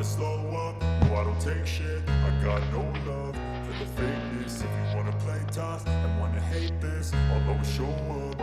slow up, no I don't take shit. I got no love for the fakeness. If you wanna play tough and wanna hate this, I'll always show up.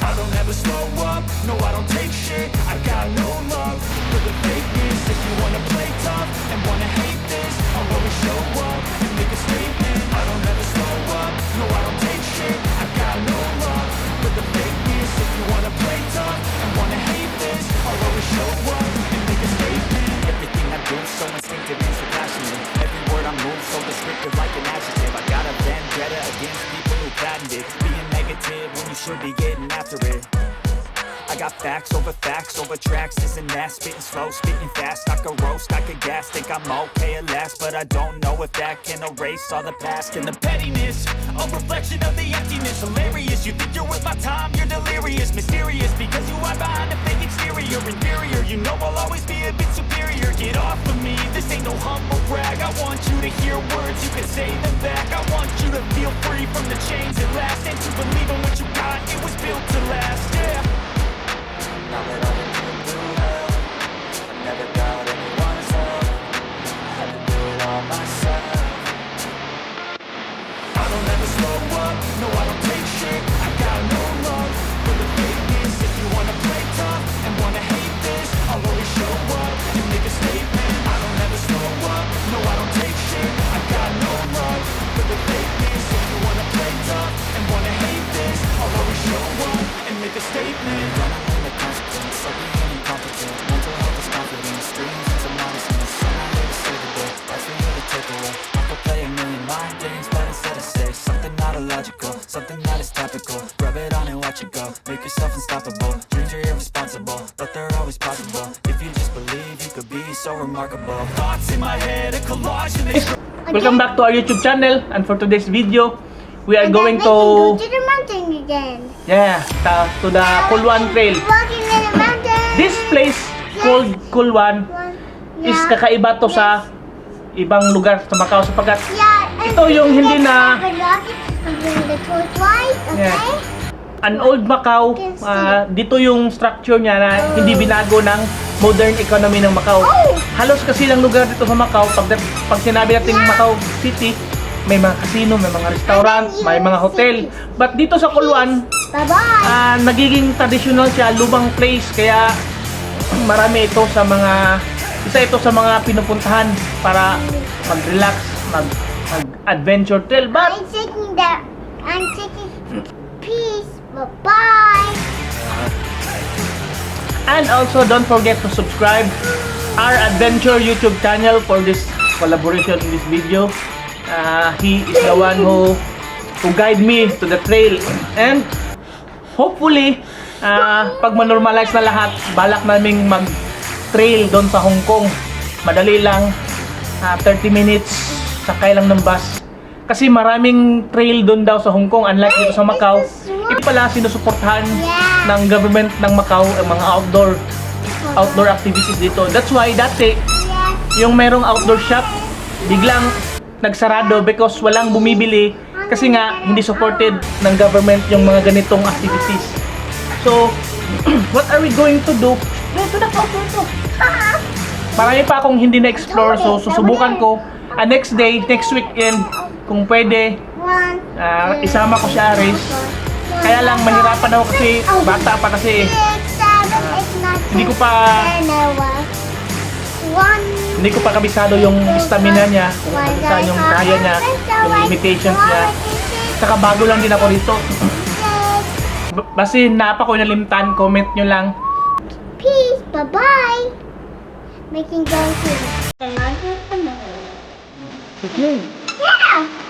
I don't ever slow up, no I don't take shit. I got no love for the fakeness. If you wanna play tough and wanna hate this, I'll always show up and make a statement. I don't ever slow up, no I don't take shit. I got no love for the fakeness. If you wanna play tough and wanna hate this, I'll always show up and make a statement. Everything I do so instinctive and so passionate. Every word I move so descriptive like an adjective. I got a vendetta against people who patented being negative when you should be getting after it. I got facts over tracks, this and that. Spitting slow, spitting fast, I could roast, I could gas. Think I'm okay at last, but I don't know if that can erase all the past. And the pettiness, a reflection of the emptiness. Hilarious, you think you're worth my time, you're delirious. Mysterious, because you are behind a fake exterior. Inferior, you know I'll always be a bit superior. Get off of me, this ain't no humble brag. I want you to hear words, you can say them back. I want you to feel free from the chains at last, and to believe in what you got, it was built to last, yeah. Now that I've been through hell, I never got anyone's help. I had to do it all myself. I don't ever slow up, no I don't take shit. I got no love for the fakeness. If you wanna play tough and wanna hate this, I'll always show up and make a statement. I don't ever slow up, no I don't take shit. I got no love for the fakeness. If you wanna play tough and wanna hate this, I'll always show up and make a statement. Running the consequence of being incompetent. Mental health is confidence, dreams and some modestness. I'm not here to save the day, that's for you to take away. I could play a million mind games, but instead I say something not illogical, something that is topical. Rub it on and watch it go, make yourself unstoppable. Dreams are irresponsible, but they're always possible. If you just believe, you could be so remarkable. Thoughts in my head, a collage and they Welcome back to our YouTube channel, and for today's video, we are And going then we can go to to the mountain again. to the Kulwan Trail. Walking in the mountain. This place called Kulwan is kakaiba to sa ibang lugar sa Macau sapagkat ito yung hindi na the torchlight, okay? an old Macau. Dito yung structure niya na hindi binago ng modern economy ng Macau. Halos kasi lang lugar dito sa Macau, pag sinabi natin Macau City, may mga casino, may mga restaurant, may mga hotel. But dito sa Kulwan, Bye-bye. nagiging traditional siya, lumang place, kaya marami ito sa mga mga pinupuntahan para mag-relax, mag-adventure trail. But I'm taking peace. Bye-bye. and also don't forget to subscribe our adventure YouTube channel for this collaboration in this video. He is the one who guide me to the trail, and hopefully pag ma-normalize na lahat, balak naming mag-trail doon sa Hong Kong. Madali lang, 30 minutes sakay lang ng bus. Kasi maraming trail doon daw sa Hong Kong, unlike dito sa Macau. Ito pala sinusuportahan ng government ng Macau ang mga outdoor activities dito. That's why dati yung merong outdoor shop biglang nagsarado because walang bumibili kasi nga hindi supported ng government yung mga ganitong activities. So, what are we going to do? Marami pa akong hindi na-explore, so susubukan ko next weekend kung pwede isama ko si Aris. Kaya lang mahirapan ako kasi bata pa kasi hindi ko pa kabisado yung stamina niya, kung saan yung kaya niya, yung limitations niya. Saka bago lang din ako dito. Basta napa ko nalimtan, comment nyo lang. Peace. Bye-bye. Making go to the Okay. Yeah.